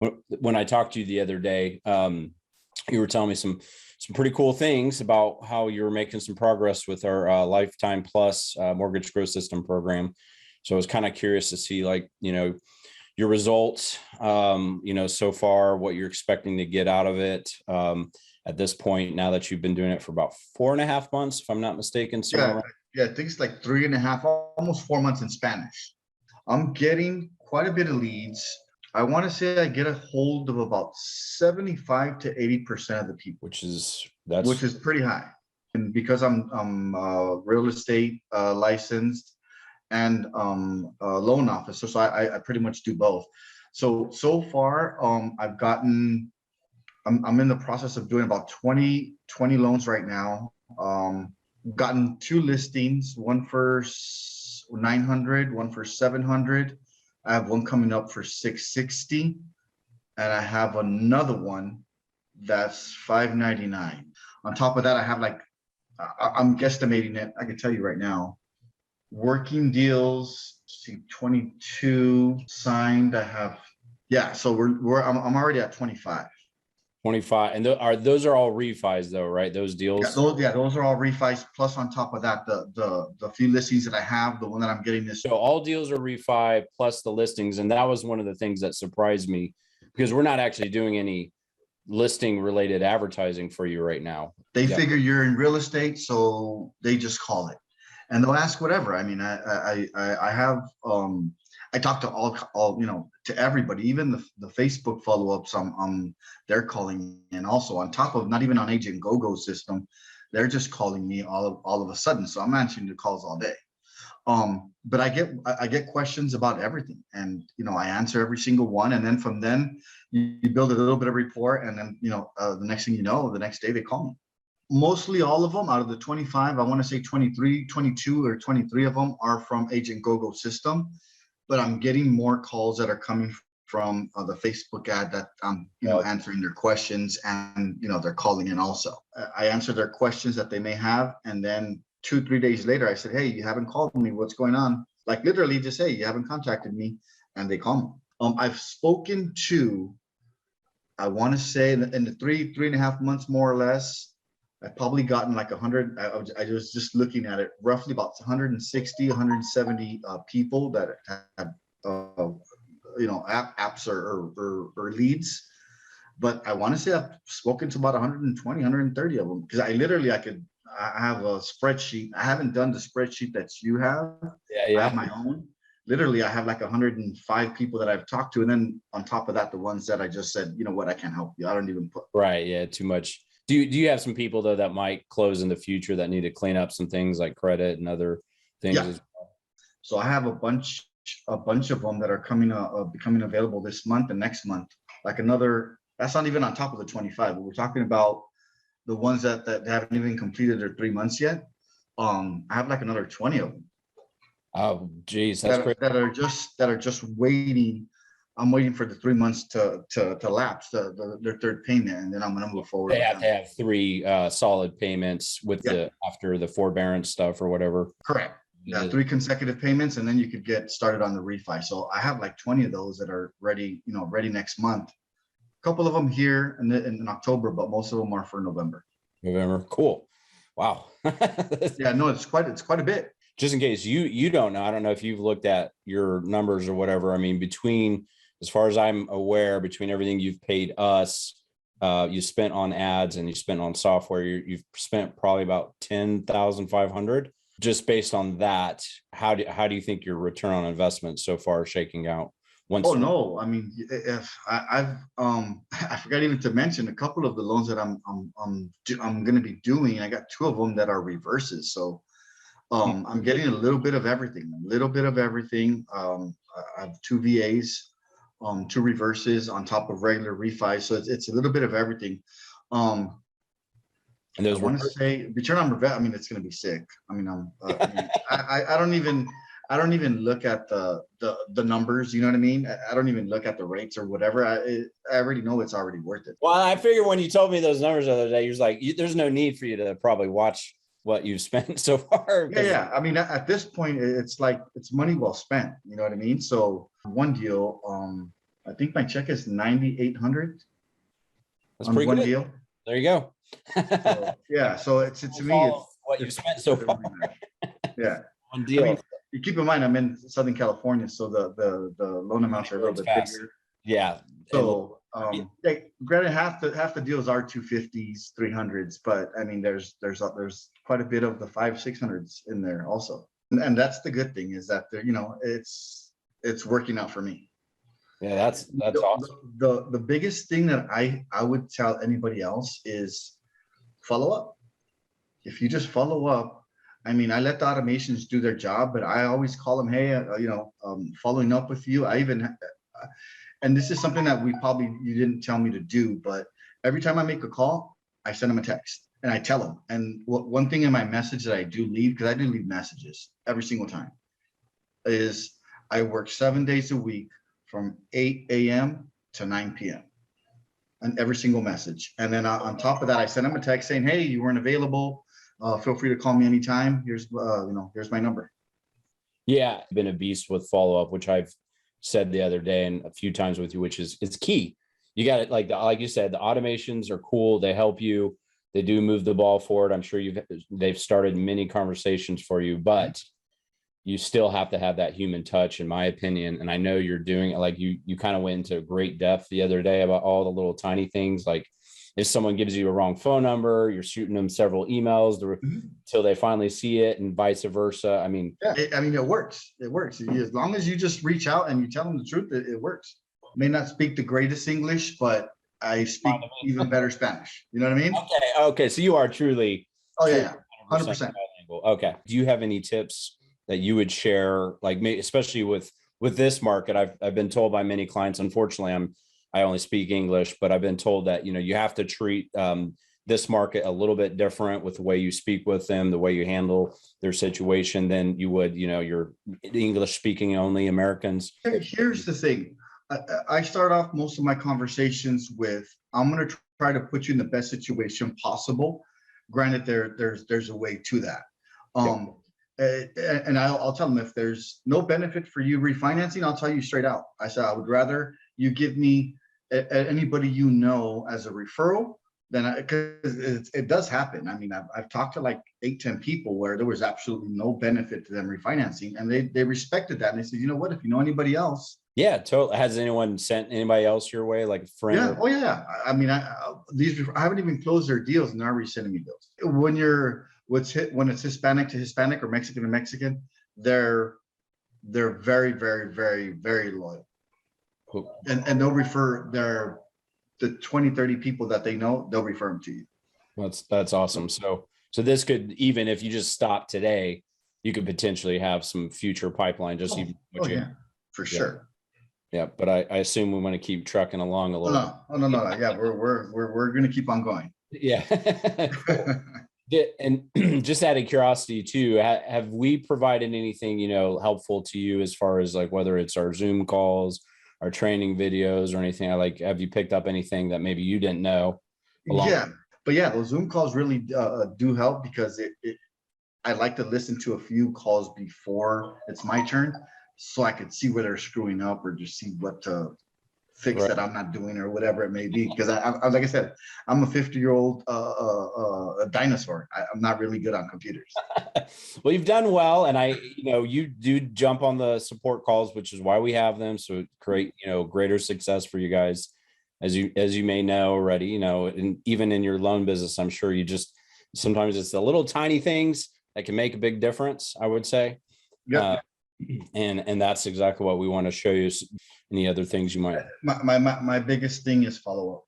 when I talked to you the other day, you were telling me some pretty cool things about how you were making some progress with our Lifetime Plus mortgage growth system program. So I was kind of curious to see, like, your results, so far, what you're expecting to get out of it at this point, now that you've been doing it for about 4.5 months, if I'm not mistaken. Yeah, I think it's like 3.5, almost 4 months in Spanish. I'm getting quite a bit of leads. I want to say I get a hold of about 75 to 80% of the people, which is pretty high. And because I'm real estate licensed and a loan officer, so I pretty much do both. So far, I've gotten, I'm in the process of doing about 20 loans right now. Gotten 2 listings, one for 900, one for 700. I have one coming up for 660, and I have another one that's 599. On top of that, I have, like, I'm guesstimating it, I can tell you right now, working deals, see, 22 signed. I have, yeah, so I'm already at 25. 25, and those are all refis though, right? Those deals. Yeah, those are all refis. Plus, on top of that, the few listings that I have, the one that I'm getting this. So all deals are refi plus the listings, and that was one of the things that surprised me, because we're not actually doing any listing related advertising for you right now. They figure you're in real estate, so they just call it, and they'll ask whatever. I mean, I have I talk to all to everybody, even the Facebook follow-ups. They're calling in also, on top of not even on Agent Go system. They're just calling me all of a sudden. So I'm answering the calls all day. But I get questions about everything, and I answer every single one. And then from then you build a little bit of rapport, and then the next thing you know, the next day they call me. Mostly all of them, out of the 25, I want to say 22 or 23 of them are from Agent Go system. But I'm getting more calls that are coming from the Facebook ad that I'm, answering their questions, and they're calling in also. I answer their questions that they may have, and then 2-3 days later, I said, "Hey, you haven't called me. What's going on?" Like, literally, just, "Hey, you haven't contacted me," and they call me. I've spoken to, I want to say, in the 3.5 months, more or less, I've probably gotten like 100. I was just looking at it, roughly about 160, 170 people that have, apps or leads. But I want to say I've spoken to about 120, 130 of them, because I have a spreadsheet. I haven't done the spreadsheet that you have. Yeah. I have my own. Literally, I have like 105 people that I've talked to, and then on top of that, the ones that I just said, "You know what, I can't help you. I don't even put." Right. Yeah. Too much. Do you have some people though that might close in the future that need to clean up some things like credit and other things? Yeah. As well? So I have a bunch of them that are becoming available this month and next month. Like another, that's not even on top of the 25, but we're talking about the ones that haven't even completed their 3 months yet. I have like another 20 of them. Oh, geez, that's great. That are just waiting. I'm waiting for the 3 months to lapse their third payment, and then I'm going to move forward. They have to have 3 solid payments with after the forbearance stuff or whatever. Correct. Yeah, 3 consecutive payments, and then you could get started on the refi. So I have like 20 of those that are ready, ready next month. A couple of them here in October, but most of them are for November. Cool. Wow. Yeah, no, it's quite a bit. Just in case you don't know, I don't know if you've looked at your numbers or whatever. I mean, as far as I'm aware, between everything you've paid us, you spent on ads and you spent on software, you've spent probably about $10,500. Just based on that, how do you think your return on investment so far is shaking out? No, I mean, if I forgot even to mention a couple of the loans that I'm going to be doing. I got 2 of them that are reverses, so I'm getting a little bit of everything. I have 2 VAs. 2 reverses on top of regular refi, so it's a little bit of everything. And I want to say return on investment. I mean, it's going to be sick. I mean, I don't even look at the numbers. You know what I mean? I don't even look at the rates or whatever. I already know it's already worth it. Well, I figured when you told me those numbers the other day, you was like, there's no need for you to probably watch what you've spent so far. Yeah. I mean, at this point, it's like, it's money well spent. You know what I mean? So one deal, I think my check is 9,800 That's on pretty one good. deal. There you go. So, yeah, so it's to me, All of what you it's spent so far. yeah. One I deal. mean, you keep in mind, I'm in Southern California, so the loan amounts are a little bit Fast. bigger. Yeah. So, granted, half the deals are 250s, 300s, but I mean, there's quite a bit of the 500s, 600s in there also, and that's the good thing is that you know, it's working out for me. Yeah, that's awesome. The biggest thing that I would tell anybody else is follow up. If you just follow up, I mean, I let the automations do their job, but I always call them, hey, you know, following up with you. I even, and this is something that you didn't tell me to do, but every time I make a call, I send them a text and I tell them. And one thing in my message that I do leave, because I do leave messages every single time, is I work 7 days a week from 8 a.m. to 9 p.m. on every single message. And then on top of that, I send them a text saying, hey, you weren't available. Feel free to call me anytime. Here's, you know, here's my number. Yeah, I've been a beast with follow up, which I've said the other day and a few times with you, which is it's key. You got it, like you said, the automations are cool. They help you. They do move the ball forward. I'm sure they've started many conversations for you, but you still have to have that human touch, in my opinion. And I know you're doing it. Like you kind of went into great depth the other day about all the little tiny things. Like if someone gives you a wrong phone number, you're shooting them several emails until they finally see it, and vice versa. I mean, yeah, I mean, it works. It works. As long as you just reach out and you tell them the truth, it works. May not speak the greatest English, but I speak even better Spanish. You know what I mean? Okay. So you are truly. Oh yeah, 100%. Okay. Do you have any tips that you would share, like especially with this market? I've been told by many clients, unfortunately, I only speak English, but I've been told that, you know, you have to treat this market a little bit different with the way you speak with them, the way you handle their situation than you would, you know, your English speaking only Americans. Here's the thing. I start off most of my conversations with, I'm going to try to put you in the best situation possible. Granted, there's a way to that. And I'll tell them, if there's no benefit for you refinancing, I'll tell you straight out. I said, I would rather you give me anybody you know as a referral than because it does happen. I mean, I've talked to like 8-10 people where there was absolutely no benefit to them refinancing, and they respected that. And they said, you know what, if you know anybody else. Yeah, totally. Has anyone sent anybody else your way, like a friend? Yeah. Oh yeah. I mean, I haven't even closed their deals, and they're already sending me deals. When it's Hispanic to Hispanic or Mexican to Mexican, they're very, very, very, very loyal. Cool. And they'll refer the 20, 30 people that they know, they'll refer them to you. That's awesome. So this could, even if you just stop today, you could potentially have some future pipeline. For sure. Yeah, but I assume we want to keep trucking along a little. No. Yeah, we're going to keep on going. Yeah. And just out of curiosity too, have we provided anything, you know, helpful to you as far as like whether it's our Zoom calls, our training videos, or anything? Like, have you picked up anything that maybe you didn't know? But those Zoom calls really do help, because I like to listen to a few calls before it's my turn, so I could see where they're screwing up, or just see what to fix that I'm not doing, or whatever it may be. Because I like I said, I'm a 50-year-old dinosaur. I'm not really good on computers. Well, you've done well, and you do jump on the support calls, which is why we have them. So create, greater success for you guys, as you may know already. And even in your loan business, I'm sure sometimes it's the little tiny things that can make a big difference, I would say. Yeah. And that's exactly what we want to show you. Any other things you might? My biggest thing is follow up.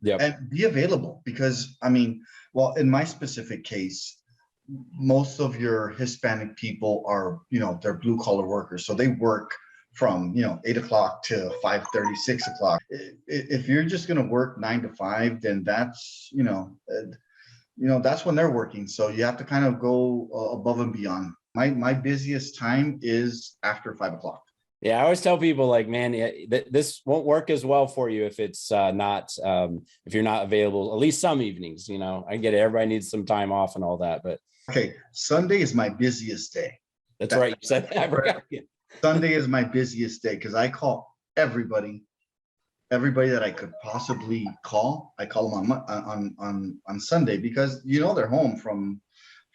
Yeah. And be available, because in my specific case, most of your Hispanic people are, they're blue collar workers. So they work from, 8 o'clock to 5:30, 6 o'clock. If you're just going to work 9 to 5, then that's, that's when they're working. So you have to kind of go above and beyond. My busiest time is after 5 o'clock. Yeah, I always tell people, like, man, this won't work as well for you if it's if you're not available at least some evenings. I get it. Everybody needs some time off and all that, but okay, Sunday is my busiest day. That's right. You said that. I forgot. Sunday is my busiest day, because I call everybody everybody that I could possibly call, I call them on Sunday, because they're home from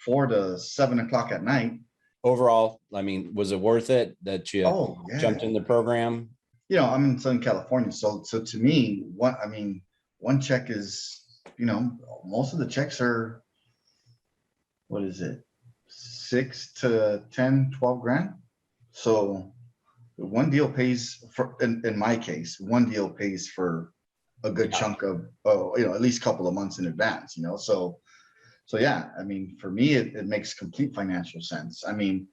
4 to 7 o'clock at night. Overall, I mean, was it worth it that you Oh yeah. jumped in the program? I'm in Southern California, so to me, one check is, most of the checks are, what is it, 6 to 10, 12 grand. So one deal pays for, in my case, one deal pays for a good Yeah. chunk of, at least a couple of months in advance. So yeah, I mean, for me, it makes complete financial sense. I mean,